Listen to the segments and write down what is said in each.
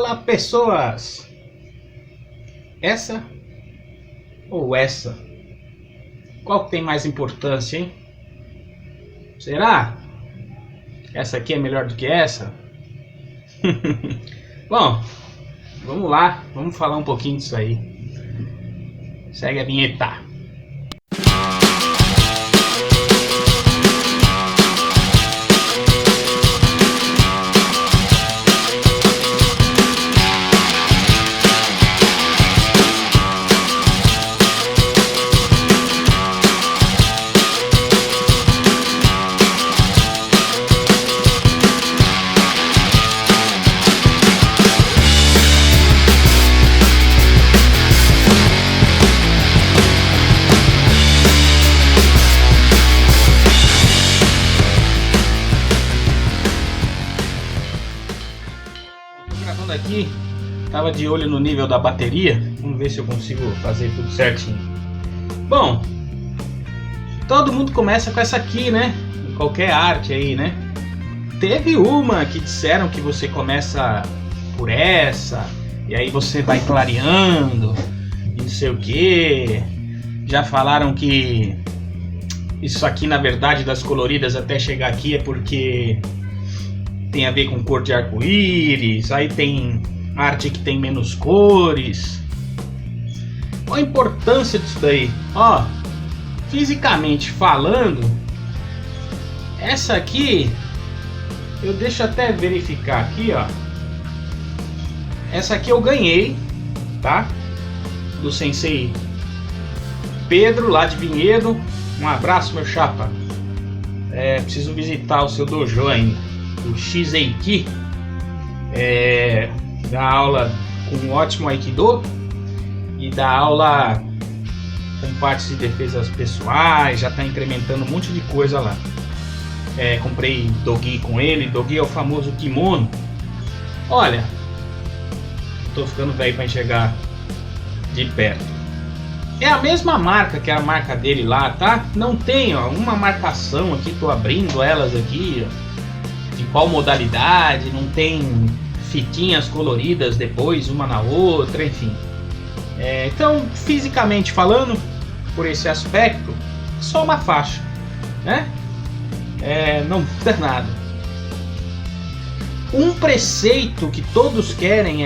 Olá, pessoas! Essa ou essa? Qual que tem mais importância, hein? Será? Essa aqui é melhor do que essa? Bom, vamos lá, vamos falar um pouquinho disso aí. Segue a vinheta. Gravando aqui, tava de olho no nível da bateria. Vamos ver se eu consigo fazer tudo certinho. Bom, todo mundo começa com essa aqui, né? Em qualquer arte aí, né? Teve uma que disseram que você começa por essa, e aí você vai clareando, e não sei o que. Já falaram que isso aqui, na verdade, das coloridas até chegar aqui é porque tem a ver com cor de arco-íris. Aí tem arte que tem menos cores. Qual a importância disso daí? Ó, fisicamente falando, essa aqui eu deixo até verificar aqui, ó. Essa aqui eu ganhei, tá? Do Sensei Pedro, lá de Vinhedo. Um abraço, meu chapa. Preciso visitar o seu dojo ainda. O Shizeiki, dá aula com ótimo Aikido e dá aula com partes de defesas pessoais, já está incrementando um monte de coisa lá. Comprei Dogi com ele. Dogi é o famoso kimono. Olha, tô ficando velho para enxergar de perto. É a mesma marca que a marca dele lá, tá? Não tem, ó, uma marcação aqui, tô abrindo elas aqui, ó, de qual modalidade, não tem fitinhas coloridas depois uma na outra, enfim. Então, fisicamente falando, por esse aspecto, só uma faixa, né? Não muda nada. Um preceito que todos querem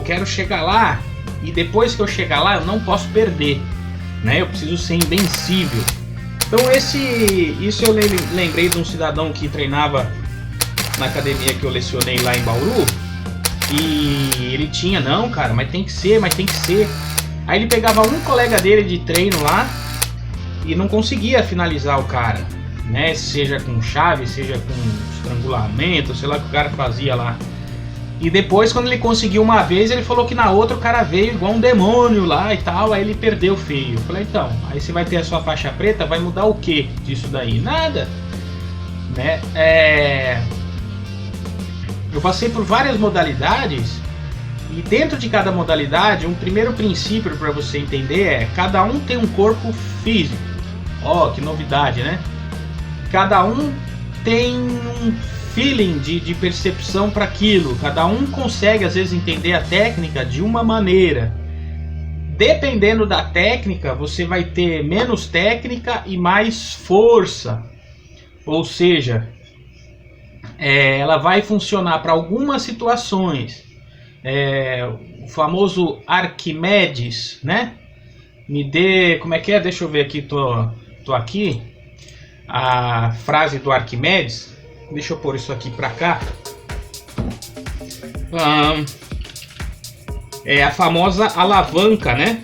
quero chegar lá, e depois que eu chegar lá eu não posso perder, né? Eu preciso ser invencível. Então isso eu lembrei de um cidadão que treinava na academia que eu lecionei lá em Bauru, e ele tinha, não, cara, mas tem que ser. Aí ele pegava um colega dele de treino lá e não conseguia finalizar o cara, né? Seja com chave, seja com estrangulamento, sei lá o que o cara fazia lá. E depois, quando ele conseguiu uma vez, ele falou que na outra o cara veio igual um demônio lá e tal, aí ele perdeu feio. Eu falei, então, aí você vai ter a sua faixa preta, vai mudar o que disso daí? Nada, né? Eu passei por várias modalidades, e dentro de cada modalidade, um primeiro princípio para você entender cada um tem um corpo físico. Ó, que novidade, né? Cada um tem um feeling de percepção para aquilo. Cada um consegue, às vezes, entender a técnica de uma maneira. Dependendo da técnica, você vai ter menos técnica e mais força. Ou seja, ela vai funcionar para algumas situações. O famoso Arquimedes, né? Me dê, como é que é? Deixa eu ver aqui, tô aqui. A frase do Arquimedes. Deixa eu pôr isso aqui para cá. É a famosa alavanca, né?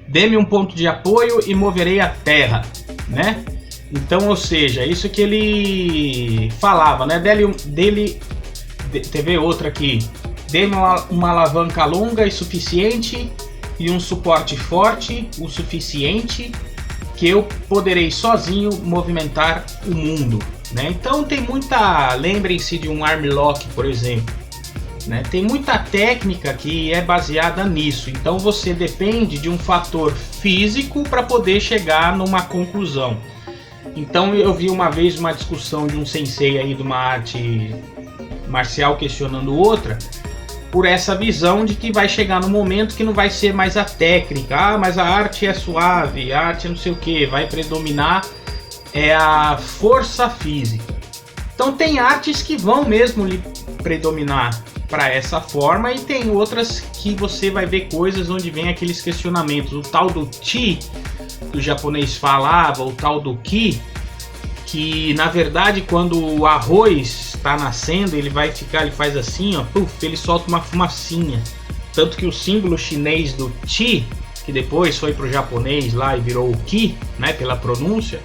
Dê-me um ponto de apoio e moverei a terra, né? Então, ou seja, isso que ele falava, né? Teve outra aqui. Dê-me uma alavanca longa e suficiente e um suporte forte o suficiente que eu poderei sozinho movimentar o mundo, né? Então tem muita... Lembrem-se de um armlock, por exemplo. né? Tem muita técnica que é baseada nisso, então você depende de um fator físico para poder chegar numa conclusão. Então eu vi uma vez uma discussão de um sensei aí de uma arte marcial questionando outra, por essa visão de que vai chegar no momento que não vai ser mais a técnica, mas a arte é suave, a arte é não sei o que, vai predominar a força física. Então tem artes que vão mesmo lhe predominar para essa forma, e tem outras que você vai ver coisas onde vem aqueles questionamentos, o tal do chi que o japonês falava, o tal do ki, que na verdade quando o arroz está nascendo, ele faz assim, ó, puff, ele solta uma fumacinha. Tanto que o símbolo chinês do Qi, que depois foi pro japonês lá e virou o Ki, né, pela pronúncia,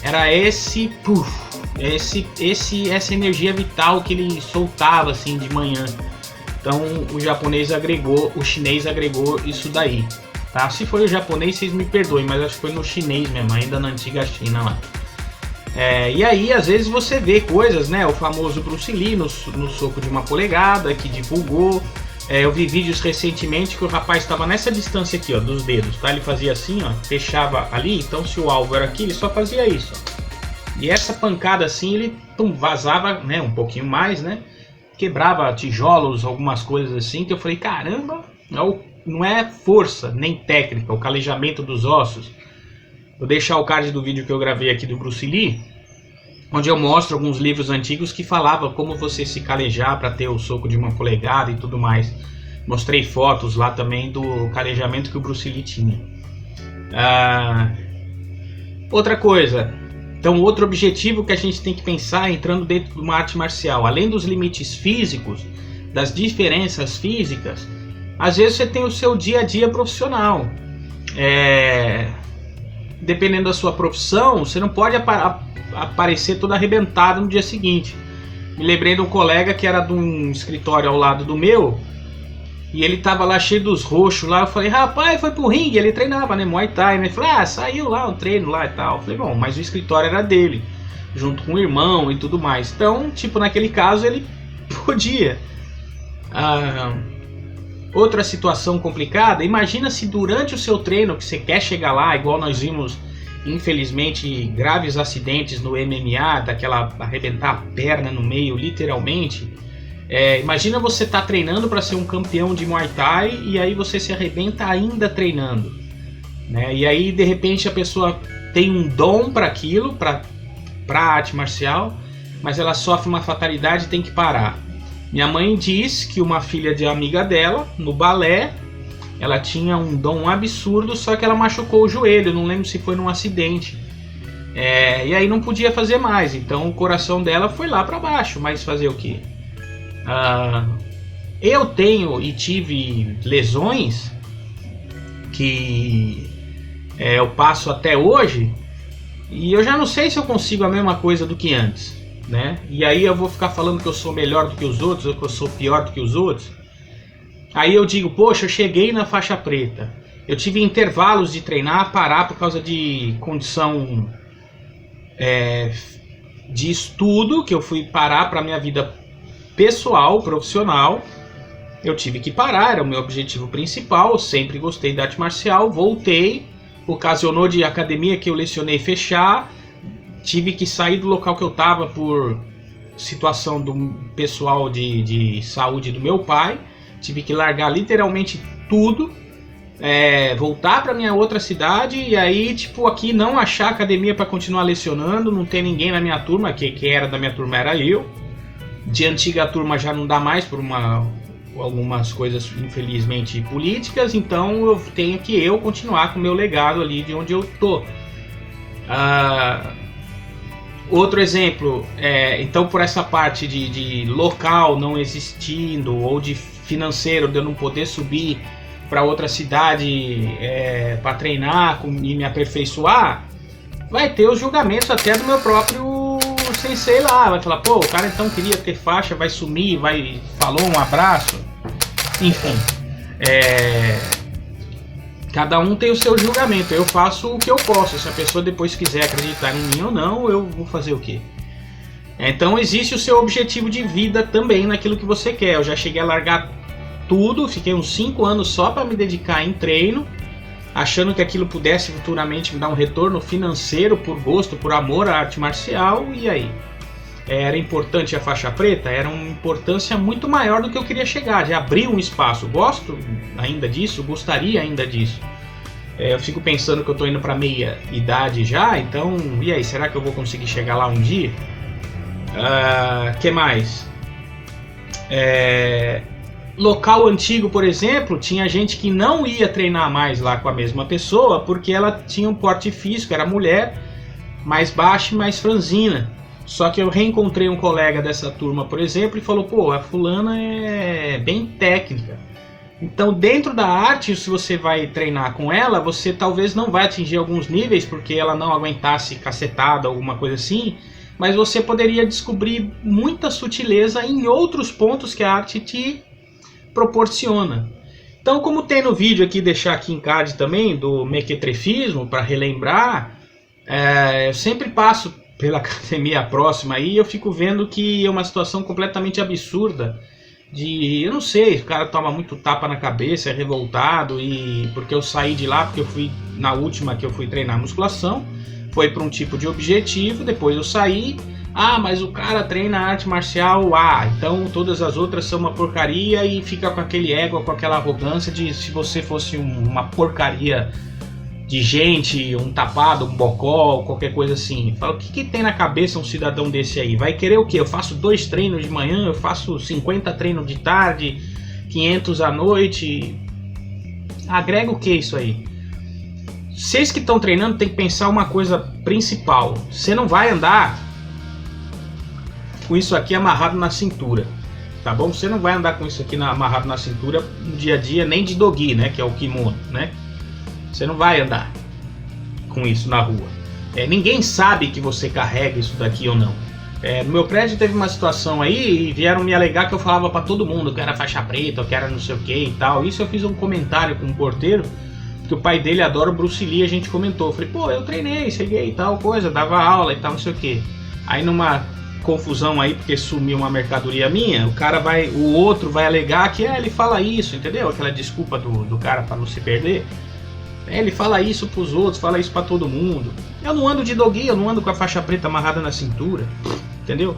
era esse puff, essa energia vital que ele soltava assim de manhã. Então o chinês agregou isso daí, tá? Se foi o japonês, vocês me perdoem, mas acho que foi no chinês mesmo, ainda na antiga China lá. E aí às vezes você vê coisas, né? O famoso Bruce Lee no soco de uma polegada, que divulgou. Eu vi vídeos recentemente que o rapaz estava nessa distância aqui, ó, dos dedos, tá? Ele fazia assim, ó, fechava ali, então se o alvo era aqui, ele só fazia isso, ó. E essa pancada assim, ele vazava, né, um pouquinho mais, né? Quebrava tijolos, algumas coisas assim, que eu falei, caramba, não é força, nem técnica, o calejamento dos ossos. Vou deixar o card do vídeo que eu gravei aqui do Bruce Lee, onde eu mostro alguns livros antigos que falavam como você se calejar para ter o soco de uma polegada e tudo mais. Mostrei fotos lá também do calejamento que o Bruce Lee tinha. Outra coisa, então outro objetivo que a gente tem que pensar entrando dentro de uma arte marcial, além dos limites físicos, das diferenças físicas, às vezes você tem o seu dia a dia profissional. Dependendo da sua profissão, você não pode aparecer todo arrebentado no dia seguinte. Me lembrei de um colega que era de um escritório ao lado do meu, e ele tava lá cheio dos roxos lá. Eu falei, rapaz, foi pro ringue, ele treinava, né, Muay Thai, né? Ele falou, saiu lá um treino lá e tal. Eu falei, bom, mas o escritório era dele, junto com o irmão e tudo mais. Então, tipo, naquele caso ele podia. Outra situação complicada, imagina se durante o seu treino que você quer chegar lá, igual nós vimos, infelizmente, graves acidentes no MMA, daquela arrebentar a perna no meio, literalmente. Imagina você tá treinando para ser um campeão de Muay Thai e aí você se arrebenta ainda treinando, né? E aí de repente a pessoa tem um dom para aquilo, para arte marcial, mas ela sofre uma fatalidade e tem que parar. Minha mãe diz que uma filha de amiga dela, no balé, ela tinha um dom absurdo, só que ela machucou o joelho, não lembro se foi num acidente. E aí não podia fazer mais, então o coração dela foi lá para baixo, mas fazer o quê? Eu tenho e tive lesões que eu passo até hoje, e eu já não sei se eu consigo a mesma coisa do que antes, né? E aí eu vou ficar falando que eu sou melhor do que os outros, ou que eu sou pior do que os outros. Aí eu digo, poxa, eu cheguei na faixa preta, eu tive intervalos de treinar, parar por causa de condição de estudo, que eu fui parar para minha vida pessoal, profissional. Eu tive que parar, era o meu objetivo principal, eu sempre gostei da arte marcial, voltei, ocasionou de academia que eu lecionei fechar, tive que sair do local que eu estava por situação do pessoal de saúde do meu pai, tive que largar literalmente tudo, voltar para minha outra cidade, e aí tipo aqui não achar academia para continuar lecionando, não tem ninguém na minha turma, quem era da minha turma era eu, de antiga turma já não dá mais por algumas coisas infelizmente políticas, então eu tenho que continuar com o meu legado ali de onde eu tô. Outro exemplo, então por essa parte de local não existindo, ou de financeiro, de eu não poder subir para outra cidade para treinar e me aperfeiçoar, vai ter os julgamentos até do meu próprio sensei lá, vai falar, pô, o cara então queria ter faixa, vai sumir, falou um abraço, enfim, cada um tem o seu julgamento, eu faço o que eu posso, se a pessoa depois quiser acreditar em mim ou não, eu vou fazer o quê? Então existe o seu objetivo de vida também naquilo que você quer. Eu já cheguei a largar tudo, fiquei uns 5 anos só para me dedicar em treino, achando que aquilo pudesse futuramente me dar um retorno financeiro por gosto, por amor à arte marcial, e aí? Era importante a faixa preta? Era uma importância muito maior do que eu queria chegar, de abrir um espaço. Gosto ainda disso, gostaria ainda disso. Eu fico pensando que eu estou indo para meia idade já, então, e aí, será que eu vou conseguir chegar lá um dia? Que mais? Local antigo, por exemplo, tinha gente que não ia treinar mais lá com a mesma pessoa porque ela tinha um porte físico, era mulher, mais baixa e mais franzina. Só que eu reencontrei um colega dessa turma, por exemplo, e falou: pô, a fulana é bem técnica. Então, dentro da arte, se você vai treinar com ela, você talvez não vai atingir alguns níveis porque ela não aguentasse cacetada, alguma coisa assim, mas você poderia descobrir muita sutileza em outros pontos que a arte te proporciona. Então, como tem no vídeo aqui, deixar aqui em card também, do mequetrefismo, para relembrar, eu sempre passo pela academia próxima aí, eu fico vendo que é uma situação completamente absurda. Eu não sei, o cara toma muito tapa na cabeça, é revoltado, e porque eu saí de lá, porque eu fui na última que eu fui treinar musculação, foi para um tipo de objetivo, depois eu saí. Mas o cara treina arte marcial, então todas as outras são uma porcaria, e fica com aquele ego, com aquela arrogância de se você fosse uma porcaria de gente, um tapado, um bocó, qualquer coisa assim. Fala, o que tem na cabeça um cidadão desse aí? Vai querer o quê? Eu faço 2 treinos de manhã, eu faço 50 treinos de tarde, 500 à noite. Agrega o que isso aí? Vocês que estão treinando tem que pensar uma coisa principal. Você não vai andar com isso aqui amarrado na cintura, tá bom? Você não vai andar com isso aqui amarrado na cintura no dia a dia, nem de dogi, né? Que é o kimono, né? Você não vai andar com isso na rua. Ninguém sabe que você carrega isso daqui ou não. No meu prédio teve uma situação aí e vieram me alegar que eu falava pra todo mundo que era faixa preta, que era não sei o que e tal. Isso eu fiz um comentário com um porteiro, que o pai dele adora o Bruce Lee, a gente comentou. Eu falei, pô, eu treinei, cheguei e tal coisa, dava aula e tal, não sei o que. Aí numa confusão aí, porque sumiu uma mercadoria minha, o outro vai alegar que ele fala isso, entendeu? Aquela desculpa do cara para não se perder. Ele fala isso pros outros, fala isso para todo mundo. Eu não ando de dogi, eu não ando com a faixa preta amarrada na cintura, entendeu?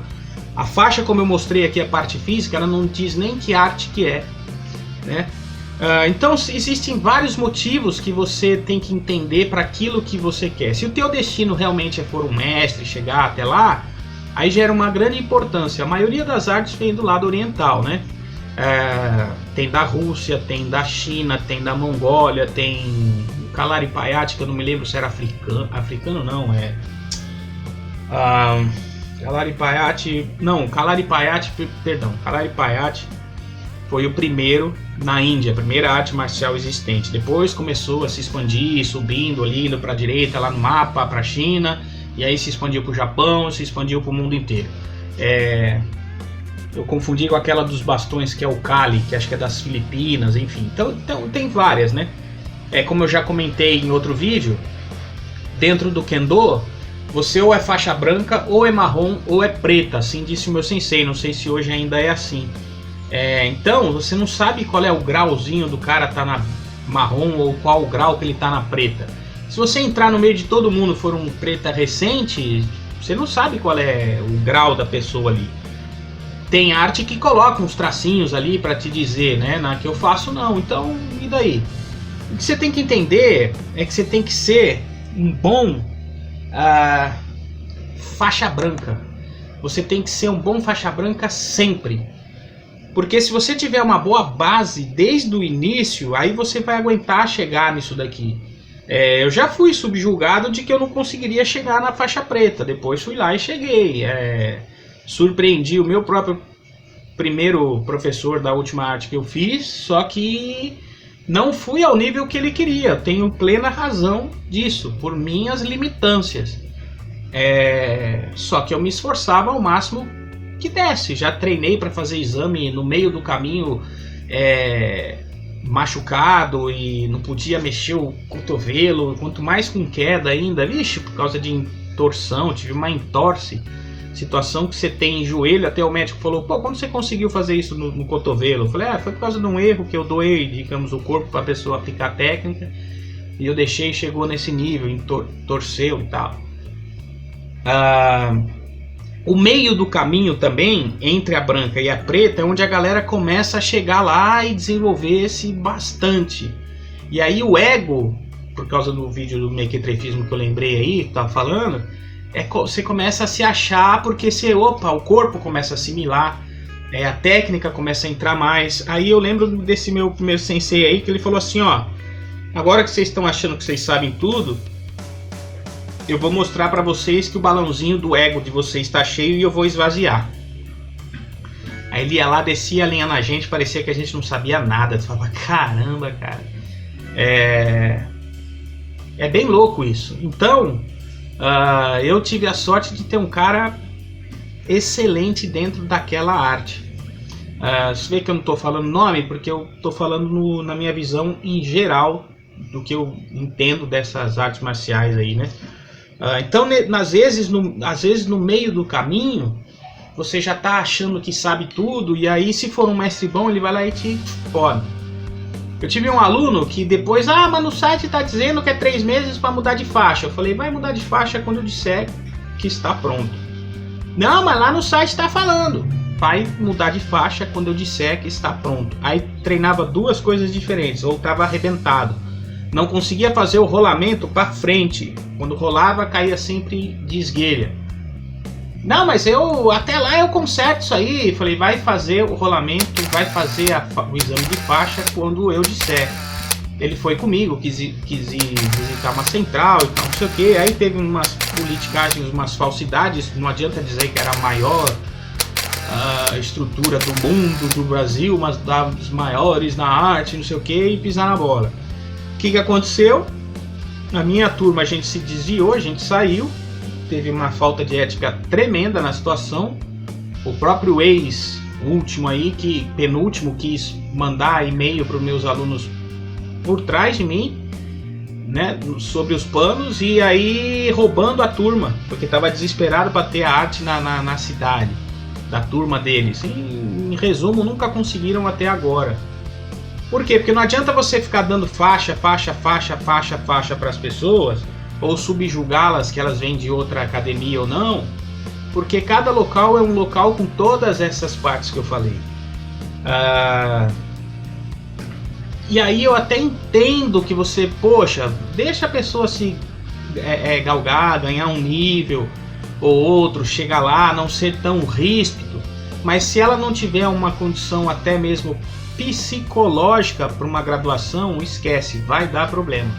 A faixa, como eu mostrei aqui, a parte física, ela não diz nem que arte que é, né? Então existem vários motivos que você tem que entender para aquilo que você quer. Se o teu destino realmente é for um mestre, chegar até lá, aí gera uma grande importância. A maioria das artes vem do lado oriental, né? Tem da Rússia, tem da China, tem da Mongólia, tem Kalaripayatty, que eu não me lembro se era africano não, Kalaripayatty foi o primeiro na Índia, a primeira arte marcial existente. Depois começou a se expandir, subindo ali, indo para a direita, lá no mapa, para a China, e aí se expandiu para o Japão, se expandiu para o mundo inteiro. Eu confundi com aquela dos bastões, que é o Kali, que acho que é das Filipinas, enfim. Então tem várias, né? Como eu já comentei em outro vídeo, dentro do Kendo, você ou é faixa branca, ou é marrom, ou é preta, assim disse o meu sensei, não sei se hoje ainda é assim. Então, você não sabe qual é o grauzinho do cara tá na marrom, ou qual o grau que ele tá na preta. Se você entrar no meio de todo mundo, for um preta recente, você não sabe qual é o grau da pessoa ali. Tem arte que coloca uns tracinhos ali para te dizer, né? Na que eu faço não, então e daí? O que você tem que entender é que você tem que ser um bom faixa branca. Você tem que ser um bom faixa branca sempre. Porque se você tiver uma boa base desde o início, aí você vai aguentar chegar nisso daqui. Eu já fui subjugado de que eu não conseguiria chegar na faixa preta. Depois fui lá e cheguei. Surpreendi o meu próprio primeiro professor da última arte que eu fiz, só que não fui ao nível que ele queria. Eu tenho plena razão disso, por minhas limitâncias. Só que eu me esforçava ao máximo que desse. Já treinei para fazer exame no meio do caminho, machucado, e não podia mexer o cotovelo, quanto mais com queda ainda, vixe, por causa de torção, tive uma entorse, situação que você tem em joelho. Até o médico falou, pô, quando você conseguiu fazer isso no cotovelo? Eu falei, foi por causa de um erro que eu doei, digamos, o corpo para a pessoa aplicar a técnica, e eu deixei e chegou nesse nível, torceu e tal. O meio do caminho também, entre a branca e a preta, é onde a galera começa a chegar lá e desenvolver-se bastante. E aí o ego, por causa do vídeo do mequetrefismo que eu lembrei aí, que tava falando, você começa a se achar porque o corpo começa a assimilar, a técnica começa a entrar mais. Aí eu lembro desse meu primeiro sensei aí, que ele falou assim, ó, agora que vocês estão achando que vocês sabem tudo, eu vou mostrar pra vocês que o balãozinho do ego de vocês está cheio e eu vou esvaziar. Aí ele ia lá, descia a linha na gente, parecia que a gente não sabia nada. Você falava, caramba, cara. É bem louco isso. Então, eu tive a sorte de ter um cara excelente dentro daquela arte. Você vê que eu não estou falando nome, porque eu estou falando na minha visão em geral do que eu entendo dessas artes marciais aí, né? Então, às vezes no meio do caminho, você já está achando que sabe tudo, e aí se for um mestre bom, ele vai lá e te pode. Eu tive um aluno que depois, mas no site está dizendo que é 3 meses para mudar de faixa. Eu falei, vai mudar de faixa quando eu disser que está pronto. Não, mas lá no site está falando, vai mudar de faixa quando eu disser que está pronto. Aí treinava 2 coisas diferentes, ou estava arrebentado. Não conseguia fazer o rolamento para frente. Quando rolava, caía sempre de esguelha. Não, mas até lá eu conserto isso aí. Falei, vai fazer o rolamento, vai fazer o exame de faixa quando eu disser. Ele foi comigo, quis ir visitar uma central e tal, não sei o que. Aí teve umas politicagens, umas falsidades. Não adianta dizer que era a maior estrutura do mundo, do Brasil, uma das maiores na arte, não sei o que, e pisar na bola. O que aconteceu? Na minha turma a gente se desviou, a gente saiu, teve uma falta de ética tremenda na situação. O próprio último aí, penúltimo, quis mandar e-mail para os meus alunos por trás de mim, né, sobre os panos, e aí roubando a turma, porque estava desesperado para ter a arte na cidade, da turma deles. Em resumo, nunca conseguiram até agora. Por quê? Porque não adianta você ficar dando faixa para as pessoas, ou subjugá-las que elas vêm de outra academia ou não, porque cada local é um local com todas essas partes que eu falei. E aí eu até entendo que você, poxa, deixa a pessoa se galgar, ganhar um nível ou outro, chegar lá, não ser tão ríspido, mas se ela não tiver uma condição até mesmo psicológica para uma graduação, esquece, vai dar problema.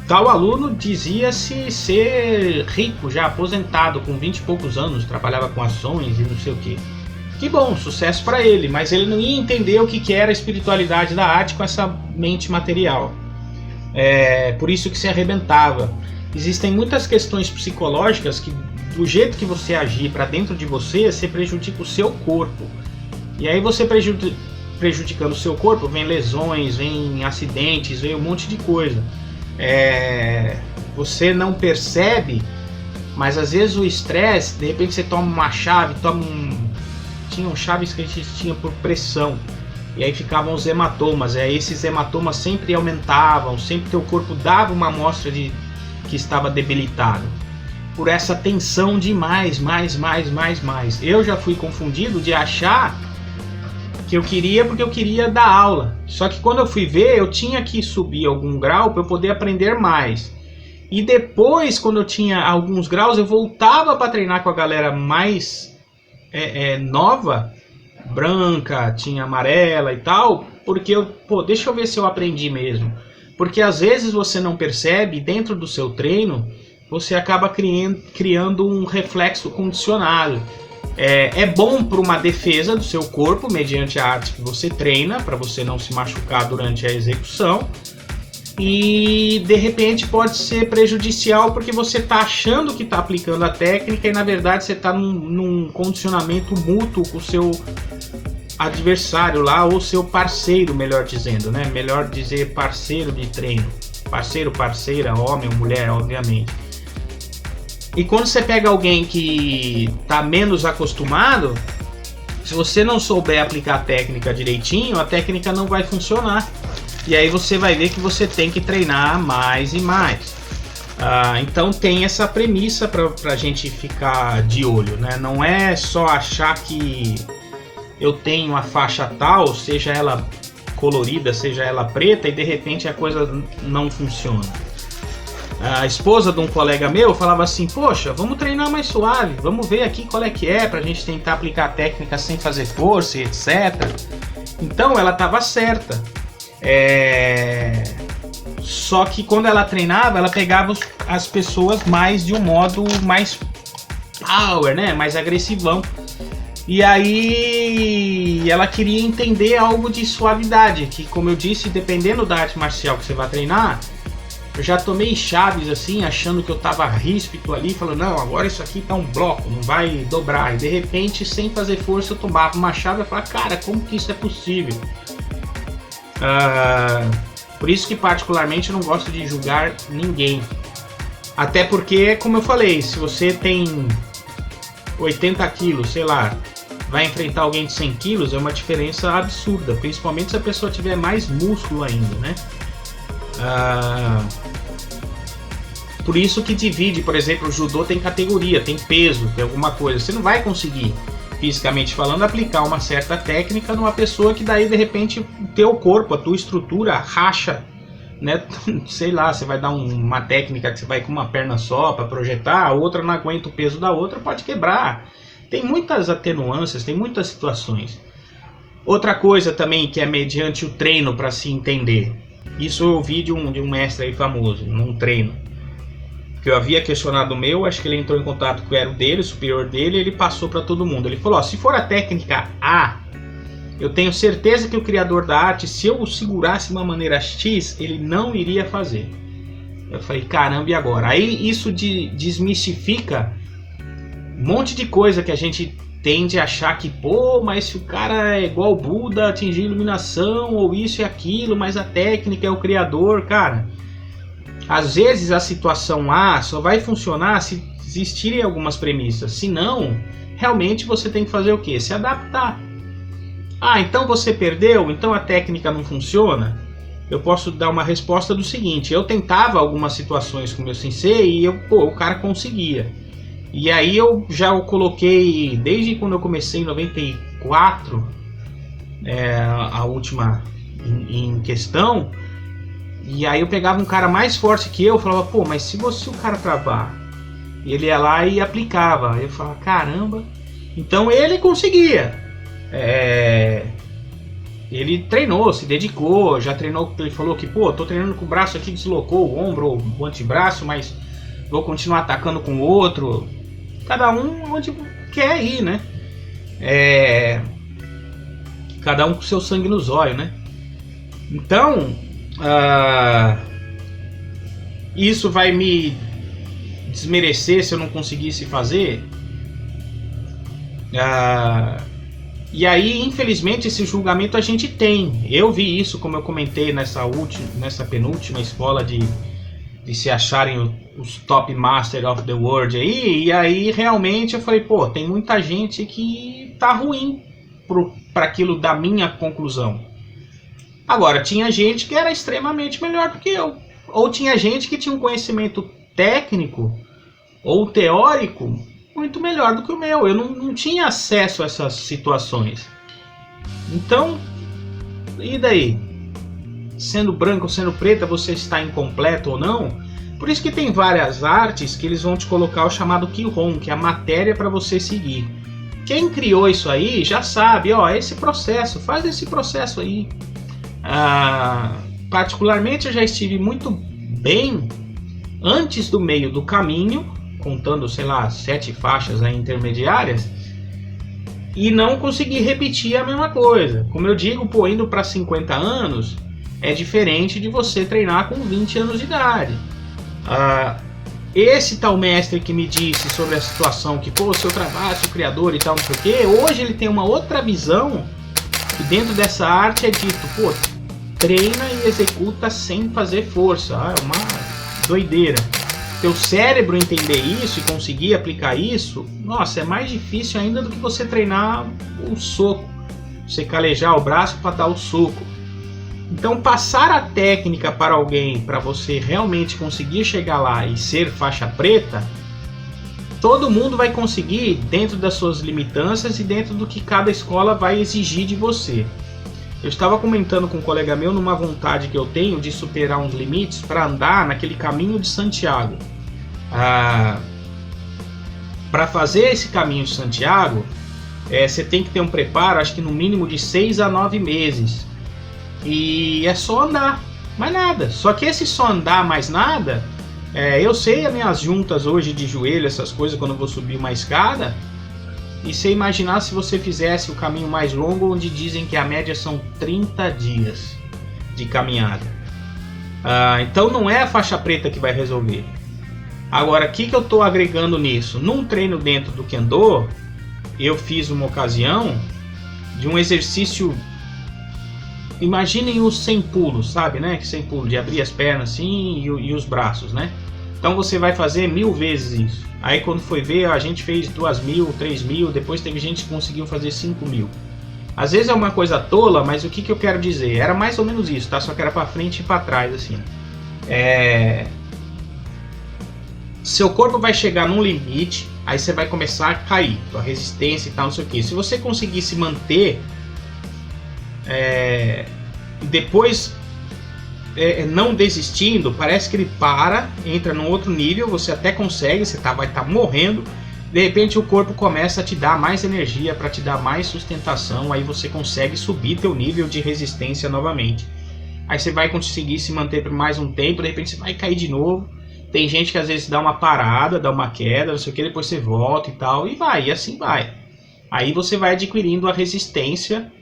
Tal aluno dizia-se ser rico, já aposentado, com 20 e poucos anos, trabalhava com ações e não sei o que. Que bom, sucesso para ele, mas ele não ia entender o que era a espiritualidade da arte com essa mente material. Por isso que se arrebentava. Existem muitas questões psicológicas que, do jeito que você agir para dentro de você prejudica o seu corpo. E aí você prejudicando o seu corpo, vem lesões, vem acidentes, vem um monte de coisa. Você não percebe, mas às vezes o estresse, de repente você toma uma chave, tinham chaves que a gente tinha por pressão, e aí ficavam os hematomas, e aí esses hematomas sempre aumentavam, sempre teu corpo dava uma amostra de que estava debilitado, por essa tensão de mais. Eu já fui confundido de achar que eu queria porque eu queria dar aula, só que quando eu fui ver, eu tinha que subir algum grau para eu poder aprender mais, e depois, quando eu tinha alguns graus, eu voltava para treinar com a galera mais nova, branca, tinha amarela e tal, porque deixa eu ver se eu aprendi mesmo, porque às vezes você não percebe, dentro do seu treino, você acaba criando um reflexo condicionado. É bom para uma defesa do seu corpo, mediante a arte que você treina, para você não se machucar durante a execução, e de repente pode ser prejudicial porque você está achando que está aplicando a técnica e na verdade você está num condicionamento mútuo com o seu adversário lá, ou seu parceiro, melhor dizendo, né? Melhor dizer parceiro de treino, parceiro, parceira, homem ou mulher, obviamente. E quando você pega alguém que está menos acostumado, se você não souber aplicar a técnica direitinho, a técnica não vai funcionar. E aí você vai ver que você tem que treinar mais e mais. Então tem essa premissa para a gente ficar de olho, né? Não é só achar que eu tenho a faixa tal, seja ela colorida, seja ela preta, e de repente a coisa não funciona. A esposa de um colega meu falava assim: poxa, vamos treinar mais suave, vamos ver aqui qual é que é, pra gente tentar aplicar a técnica sem fazer força, etc. Então ela estava certa. Só que quando ela treinava, ela pegava as pessoas mais de um modo mais power, né? Mais agressivão. E aí ela queria entender algo de suavidade, que, como eu disse, dependendo da arte marcial que você vai treinar, eu já tomei chaves assim, achando que eu tava ríspido ali, falando, não, agora isso aqui tá um bloco, não vai dobrar. E de repente, sem fazer força, eu tomava uma chave e falava, cara, como que isso é possível? Por isso que particularmente eu não gosto de julgar ninguém. Até porque, como eu falei, se você tem 80 quilos, sei lá, vai enfrentar alguém de 100 quilos, é uma diferença absurda. Principalmente se a pessoa tiver mais músculo ainda, né? Por isso que divide, por exemplo, o judô tem categoria, tem peso, tem alguma coisa. Você não vai conseguir, fisicamente falando, aplicar uma certa técnica numa pessoa que daí de repente o teu corpo, a tua estrutura racha, né? Sei lá, você vai dar uma técnica que você vai com uma perna só para projetar, a outra não aguenta o peso da outra, pode quebrar. Tem muitas atenuâncias, tem muitas situações. Outra coisa também que é mediante o treino para se entender. Isso eu ouvi de um mestre aí famoso, num treino, que eu havia questionado o meu, acho que ele entrou em contato com o dele, o superior dele, e ele passou para todo mundo. Ele falou, ó, se for a técnica A, eu tenho certeza que o criador da arte, se eu o segurasse de uma maneira X, ele não iria fazer. Eu falei, caramba, e agora? Aí isso desmistifica um monte de coisa que a gente tende a achar que, pô, mas se o cara é igual Buda, atingir iluminação, ou isso e aquilo, mas a técnica é o criador, cara. Às vezes a situação A só vai funcionar se existirem algumas premissas. Se não, realmente você tem que fazer o quê? Se adaptar. Então você perdeu? Então a técnica não funciona? Eu posso dar uma resposta do seguinte: eu tentava algumas situações com o meu sensei e o cara conseguia. E aí eu já o coloquei, desde quando eu comecei em 94, a última em questão, e aí eu pegava um cara mais forte que eu, falava, pô, mas se o cara travar, e ele ia lá e aplicava, eu falava, caramba, então ele conseguia. Ele treinou, se dedicou, já treinou, ele falou que, pô, tô treinando com o braço aqui, deslocou o ombro ou o antebraço, mas vou continuar atacando com o outro. Cada um onde quer ir, né? Cada um com seu sangue nos olhos, né? Então, isso vai me desmerecer se eu não conseguisse fazer? E aí, infelizmente, esse julgamento a gente tem. Eu vi isso, como eu comentei nessa penúltima escola de se acharem os top master of the world aí, e aí realmente eu falei, pô, tem muita gente que tá ruim para aquilo da minha conclusão. Agora, tinha gente que era extremamente melhor do que eu, ou tinha gente que tinha um conhecimento técnico ou teórico muito melhor do que o meu. Eu não tinha acesso a essas situações. Então, e daí? Sendo branco ou sendo preta, você está incompleto ou não? Por isso que tem várias artes que eles vão te colocar o chamado Kihon, que é a matéria para você seguir. Quem criou isso aí já sabe, ó, esse processo, faz esse processo aí. Particularmente eu já estive muito bem antes do meio do caminho, contando, sei lá, 7 faixas aí intermediárias, e não consegui repetir a mesma coisa. Como eu digo, pô, indo para 50 anos é diferente de você treinar com 20 anos de idade. Esse tal mestre que me disse sobre a situação que, pô, se eu travasse o criador e tal, não sei o que, hoje ele tem uma outra visão, que dentro dessa arte é dito, pô, treina e executa sem fazer força. É uma doideira. Teu cérebro entender isso e conseguir aplicar isso, nossa, é mais difícil ainda do que você treinar o soco, você calejar o braço para dar o soco. Então, passar a técnica para alguém, para você realmente conseguir chegar lá e ser faixa preta, todo mundo vai conseguir dentro das suas limitâncias e dentro do que cada escola vai exigir de você. Eu estava comentando com um colega meu numa vontade que eu tenho de superar uns limites para andar naquele caminho de Santiago. Para fazer esse caminho de Santiago, você tem que ter um preparo, acho que no mínimo de 6 a 9 meses. E é só andar, mais nada. Só que esse só andar mais nada, eu sei as minhas juntas hoje de joelho, essas coisas, quando eu vou subir uma escada. E você imaginar se você fizesse o caminho mais longo, onde dizem que a média são 30 dias de caminhada. Então não é a faixa preta que vai resolver. Agora, o que eu estou agregando nisso? Num treino dentro do Kendo, eu fiz uma ocasião de um exercício. Imaginem os 100 pulos, sabe, né? Que 100 pulos, de abrir as pernas assim e os braços, né? Então você vai fazer 1000 vezes isso. Aí quando foi ver, a gente fez 2000, 3000, depois teve gente que conseguiu fazer 5000. Às vezes é uma coisa tola, mas o que eu quero dizer? Era mais ou menos isso, tá? Só que era para frente e para trás, assim. Seu corpo vai chegar num limite, aí você vai começar a cair, tua resistência e tal, não sei o que. Se você conseguir se manter, depois não desistindo, parece que ele entra num outro nível, você até consegue, você vai estar morrendo, de repente o corpo começa a te dar mais energia, para te dar mais sustentação, aí você consegue subir teu nível de resistência novamente. Aí você vai conseguir se manter por mais um tempo, de repente você vai cair de novo. Tem gente que às vezes dá uma parada, dá uma queda, não sei o que, depois você volta e tal, e assim vai. Aí você vai adquirindo a resistência,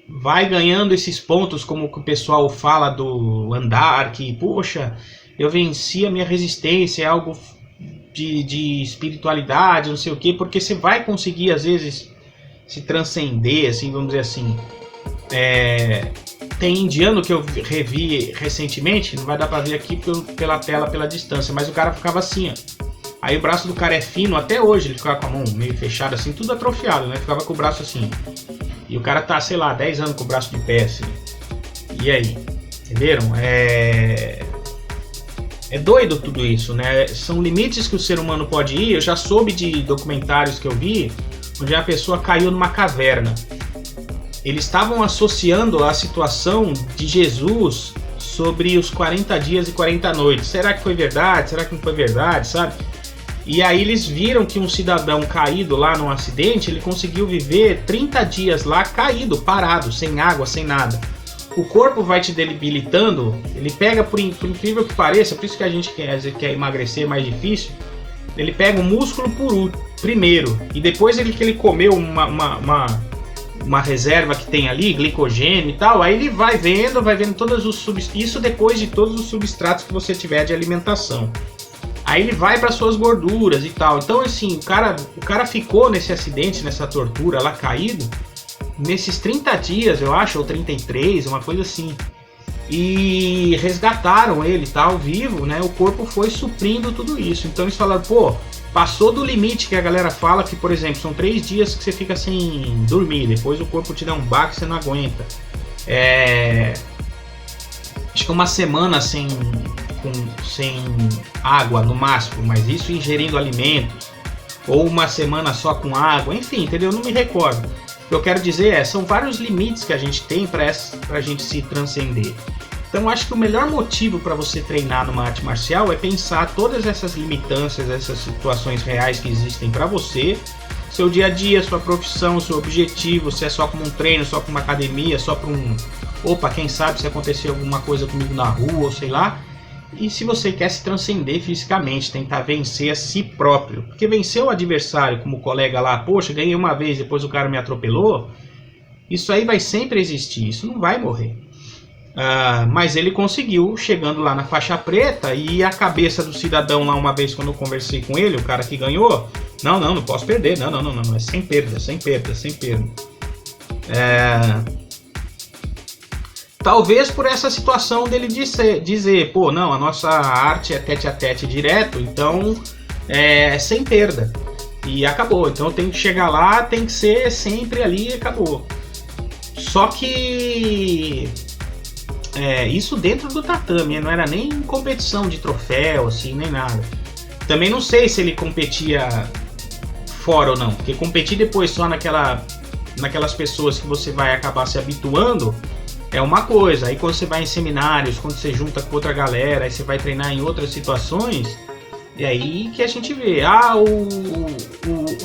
vai ganhando esses pontos, como o pessoal fala do andar, que, poxa, eu venci a minha resistência, é algo de espiritualidade, não sei o que, porque você vai conseguir, às vezes, se transcender, assim, vamos dizer assim. Tem indiano que eu revi recentemente, não vai dar pra ver aqui pela tela, pela distância, mas o cara ficava assim, ó. Aí o braço do cara é fino, até hoje ele ficava com a mão meio fechada assim, tudo atrofiado, né? Ficava com o braço assim. E o cara tá, sei lá, 10 anos com o braço de pé assim. E aí? Entenderam? É doido tudo isso, né? São limites que o ser humano pode ir. Eu já soube de documentários que eu vi, onde a pessoa caiu numa caverna. Eles estavam associando a situação de Jesus sobre os 40 dias e 40 noites. Será que foi verdade? Será que não foi verdade, sabe? E aí eles viram que um cidadão caído lá num acidente, ele conseguiu viver 30 dias lá caído, parado, sem água, sem nada. O corpo vai te debilitando, ele pega, por incrível que pareça, por isso que a gente quer emagrecer, é mais difícil, ele pega o músculo primeiro, e depois que ele comeu uma reserva que tem ali, glicogênio e tal, aí ele vai vendo todos os isso depois de todos os substratos que você tiver de alimentação. Aí ele vai para suas gorduras e tal. Então assim, o cara ficou nesse acidente, nessa tortura lá caído, nesses 30 dias, eu acho, ou 33, uma coisa assim. E resgataram ele e tal, vivo, né? O corpo foi suprindo tudo isso. Então eles falaram, pô, passou do limite que a galera fala que, por exemplo, são 3 dias que você fica sem dormir, depois o corpo te dá um baque e você não aguenta. Acho que uma semana sem água no máximo, mas isso ingerindo alimentos, ou uma semana só com água, enfim, entendeu? Eu não me recordo. O que eu quero dizer são vários limites que a gente tem para a gente se transcender. Então eu acho que o melhor motivo para você treinar numa arte marcial é pensar todas essas limitâncias, essas situações reais que existem para você, seu dia a dia, sua profissão, seu objetivo, se é só como um treino, só como uma academia, só para quem sabe se acontecer alguma coisa comigo na rua, ou sei lá. E se você quer se transcender fisicamente, tentar vencer a si próprio. Porque vencer o adversário, como o colega lá, poxa, ganhei uma vez, depois o cara me atropelou, isso aí vai sempre existir, isso não vai morrer. Mas ele conseguiu, chegando lá na faixa preta, e a cabeça do cidadão lá, uma vez quando eu conversei com ele, o cara que ganhou, não posso perder, não, é sem perda. Talvez por essa situação dele dizer, pô, não, a nossa arte é tete a tete direto, então é sem perda. E acabou, então tem que chegar lá, tem que ser sempre ali e acabou. Só que isso dentro do tatame, não era nem competição de troféu, assim, nem nada. Também não sei se ele competia fora ou não, porque competir depois só naquelas pessoas que você vai acabar se habituando é uma coisa. Aí quando você vai em seminários, quando você junta com outra galera, aí você vai treinar em outras situações, é aí que a gente vê.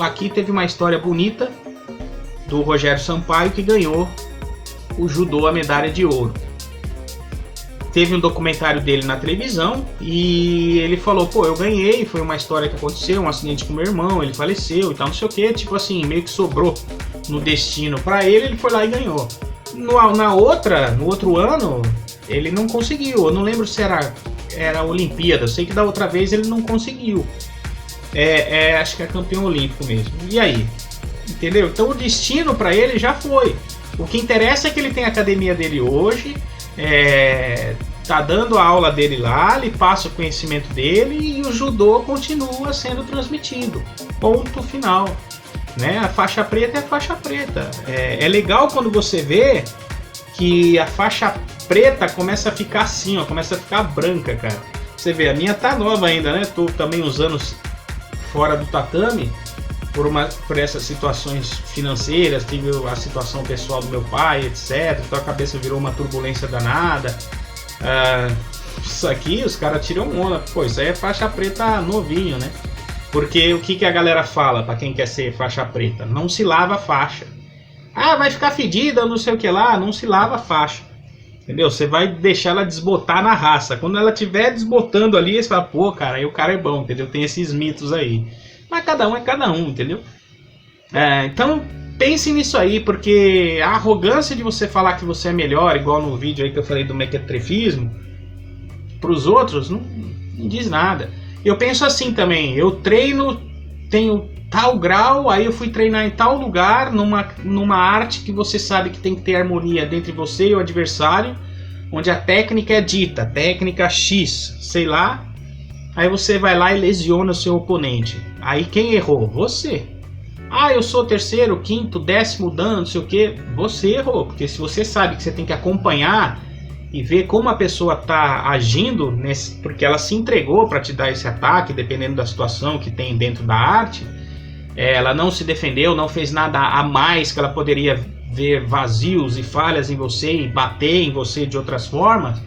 Aqui teve uma história bonita do Rogério Sampaio, que ganhou o judô, a medalha de ouro. Teve um documentário dele na televisão e ele falou, pô, eu ganhei, foi uma história que aconteceu, um acidente com meu irmão, ele faleceu e tal, não sei o que, tipo assim, meio que sobrou no destino pra ele foi lá e ganhou. No outro ano, ele não conseguiu, eu não lembro se era a Olimpíada, eu sei que da outra vez ele não conseguiu. Acho que é campeão olímpico mesmo. E aí? Entendeu? Então o destino pra ele já foi. O que interessa é que ele tem a academia dele hoje, tá dando a aula dele lá, ele passa o conhecimento dele e o judô continua sendo transmitido. Ponto final. Né? A faixa preta é a faixa preta. É legal quando você vê que a faixa preta começa a ficar assim, ó, começa a ficar branca, cara. Você vê, a minha tá nova ainda, né? Tô também uns anos fora do tatame por essas situações financeiras, tive a situação pessoal do meu pai, etc. Então a cabeça virou uma turbulência danada. Isso aqui os caras tiram onda. Pô, isso aí é faixa preta novinho, né? Porque o que a galera fala pra quem quer ser faixa preta? Não se lava a faixa. Vai ficar fedida, não sei o que lá. Não se lava a faixa. Entendeu? Você vai deixar ela desbotar na raça. Quando ela estiver desbotando ali, você fala, pô, cara, aí o cara é bom, entendeu? Tem esses mitos aí. Mas cada um é cada um, entendeu? Então pense nisso aí, porque a arrogância de você falar que você é melhor, igual no vídeo aí que eu falei do mequetrefismo, pros outros, não diz nada. Eu penso assim também, eu treino, tenho tal grau, aí eu fui treinar em tal lugar, numa arte que você sabe que tem que ter harmonia entre você e o adversário, onde a técnica é dita, técnica X, sei lá, aí você vai lá e lesiona o seu oponente. Aí quem errou? Você. Eu sou terceiro, quinto, décimo dan, não sei o que. Você errou, porque se você sabe que você tem que acompanhar e ver como a pessoa está agindo, porque ela se entregou para te dar esse ataque, dependendo da situação que tem dentro da arte, ela não se defendeu, não fez nada a mais, que ela poderia ver vazios e falhas em você e bater em você de outras formas.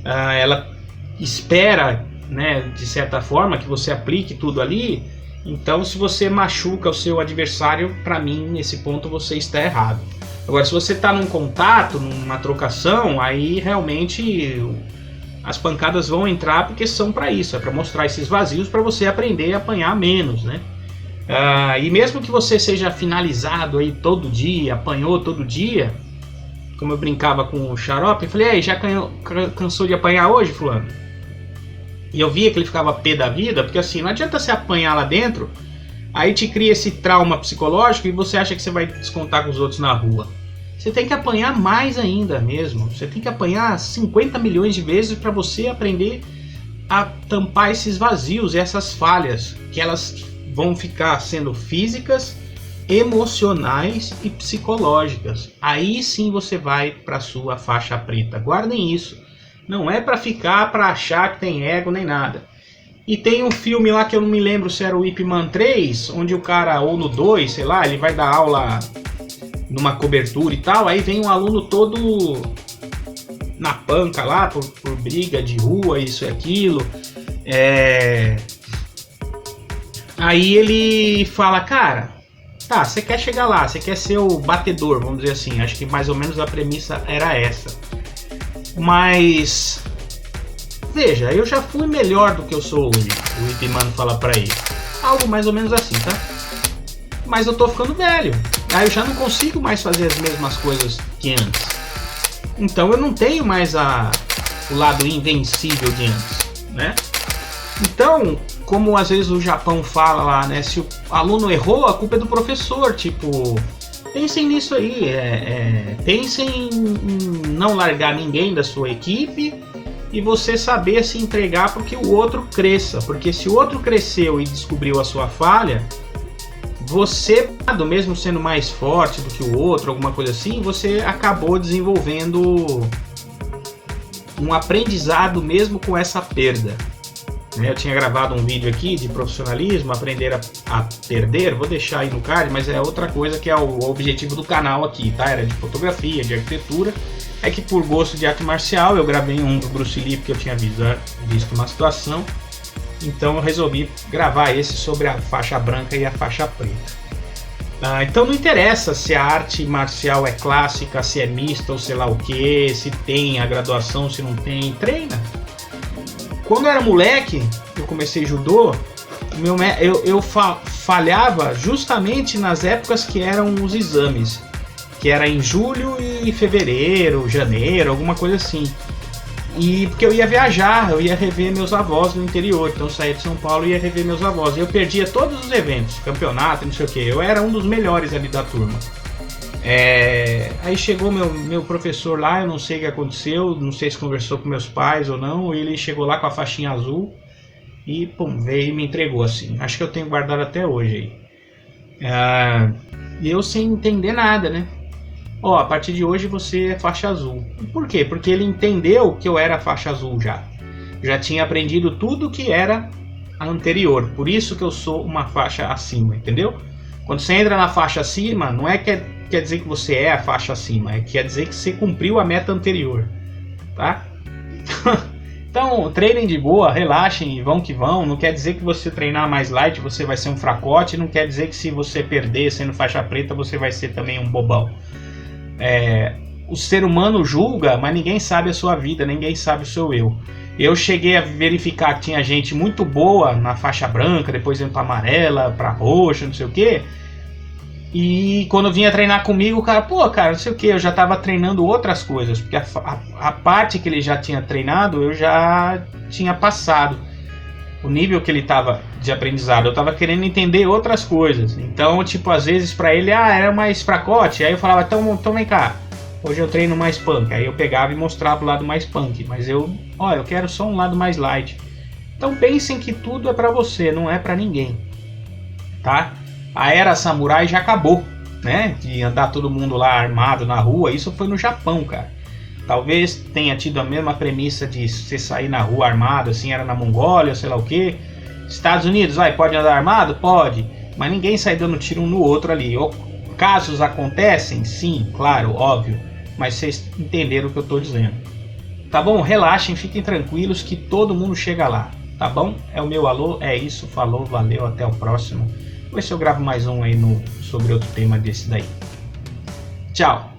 Ela espera, né, de certa forma, que você aplique tudo ali. Então, se você machuca o seu adversário, para mim, nesse ponto, você está errado. Agora, se você está num contato, numa trocação, aí realmente as pancadas vão entrar, porque são para isso, é para mostrar esses vazios, para você aprender a apanhar menos, né? E mesmo que você seja finalizado aí todo dia, apanhou todo dia, como eu brincava com o Xarope, eu falei, já cansou de apanhar hoje, fulano? E eu via que ele ficava pé da vida, porque assim, não adianta você apanhar lá dentro, aí te cria esse trauma psicológico e você acha que você vai descontar com os outros na rua. Você tem que apanhar mais ainda mesmo. Você tem que apanhar 50 milhões de vezes para você aprender a tampar esses vazios, essas falhas, que elas vão ficar sendo físicas, emocionais e psicológicas. Aí sim você vai para sua faixa preta. Guardem isso. Não é para ficar, para achar que tem ego nem nada. E tem um filme lá que eu não me lembro se era o Ip Man 3, onde o cara, ou no 2, sei lá, ele vai dar aula numa cobertura e tal, aí vem um aluno todo na panca lá, por briga de rua, isso e aquilo. Aí ele fala, cara, tá, você quer chegar lá, você quer ser o batedor, vamos dizer assim, acho que mais ou menos a premissa era essa. Mas veja, eu já fui melhor do que eu sou hoje, o Ip Man fala pra ele. Algo mais ou menos assim, tá? Mas eu tô ficando velho, aí eu já não consigo mais fazer as mesmas coisas que antes. Então eu não tenho mais o lado invencível de antes, né? Então, como às vezes o Japão fala lá, né? Se o aluno errou, a culpa é do professor, tipo... Pensem nisso aí, pensem em não largar ninguém da sua equipe e você saber se entregar para que o outro cresça. Porque se o outro cresceu e descobriu a sua falha, você, mesmo sendo mais forte do que o outro, alguma coisa assim, você acabou desenvolvendo um aprendizado mesmo com essa perda. Eu tinha gravado um vídeo aqui de profissionalismo, aprender a perder, vou deixar aí no card, mas é outra coisa que é o objetivo do canal aqui, tá? Era de fotografia, de arquitetura. É que por gosto de arte marcial eu gravei um do Bruce Lee porque eu tinha visto uma situação. Então eu resolvi gravar esse sobre a faixa branca e a faixa preta. Então não interessa se a arte marcial é clássica, se é mista ou sei lá o que, se tem a graduação, se não tem, treina. Quando eu era moleque, eu comecei judô, eu falhava justamente nas épocas que eram os exames, que era em julho e fevereiro, janeiro, alguma coisa assim. E porque eu ia viajar, eu ia rever meus avós no interior, então eu saía de São Paulo e ia rever meus avós. E eu perdia todos os eventos, campeonato, não sei o que. Eu era um dos melhores ali da turma. Aí chegou meu professor lá, eu não sei o que aconteceu, não sei se conversou com meus pais ou não. Ele chegou lá com a faixinha azul e pum, veio e me entregou assim. Acho que eu tenho guardado até hoje aí. E eu sem entender nada, né? Ó, a partir de hoje você é faixa azul. Por quê? Porque ele entendeu que eu era faixa azul já. Já tinha aprendido tudo que era a anterior. Por isso que eu sou uma faixa acima, entendeu? Quando você entra na faixa acima, não é que quer dizer que você é a faixa acima, quer dizer que você cumpriu a meta anterior, tá? Então, treinem de boa, relaxem e vão que vão. Não quer dizer que você treinar mais light você vai ser um fracote. Não quer dizer que se você perder sendo faixa preta você vai ser também um bobão. O ser humano julga, mas ninguém sabe a sua vida, ninguém sabe o seu eu. Eu cheguei a verificar que tinha gente muito boa na faixa branca, depois indo para amarela, para roxa, não sei o que. E quando vinha treinar comigo, o cara, pô, cara, não sei o que, eu já estava treinando outras coisas, porque a parte que ele já tinha treinado, eu já tinha passado. O nível que ele estava de aprendizado, eu estava querendo entender outras coisas. Então, tipo, às vezes para ele, era mais fracote. Aí eu falava, então vem cá, hoje eu treino mais punk. Aí eu pegava e mostrava o lado mais punk. Mas eu quero só um lado mais light. Então pensem que tudo é para você, não é para ninguém, tá? A era samurai já acabou, né? De andar todo mundo lá armado na rua. Isso foi no Japão, cara. Talvez tenha tido a mesma premissa de você sair na rua armado, assim, era na Mongólia, sei lá o que. Estados Unidos, pode andar armado? Pode, mas ninguém sai dando tiro um no outro ali. Casos acontecem? Sim, claro, óbvio, mas vocês entenderam o que eu tô dizendo. Tá bom? Relaxem, fiquem tranquilos que todo mundo chega lá, tá bom? É o meu alô, é isso, falou, valeu, até o próximo. Vou ver se eu gravo mais um aí sobre outro tema desse daí. Tchau!